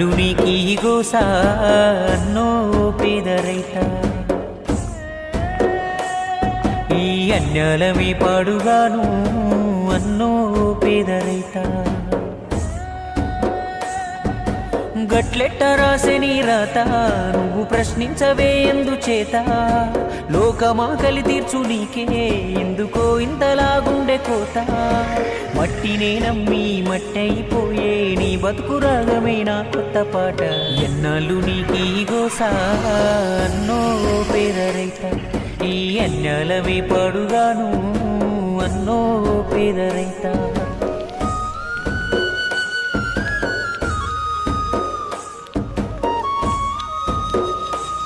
నీకీ గోసా అన్నో పేద రైత ఈ అన్యాలమే పాడుగాను అన్నో పేద రైత గట్లెట్ట రాసే నీ రాత నువ్వు ప్రశ్నించవే ఎందుచేత లోకమాకలి తీర్చు నీకే ఎందుకో ఇంతలాగుండె కోత మట్టినే నమ్మి మట్టయిపోయే నీ బతుకు రాగమే నా కొత్త పాట ఎన్నాళ్ళు నీకీ గోసా అన్నో పేద రైత ఈ అన్యాలమే పాడుగాను అన్నో పేద రైత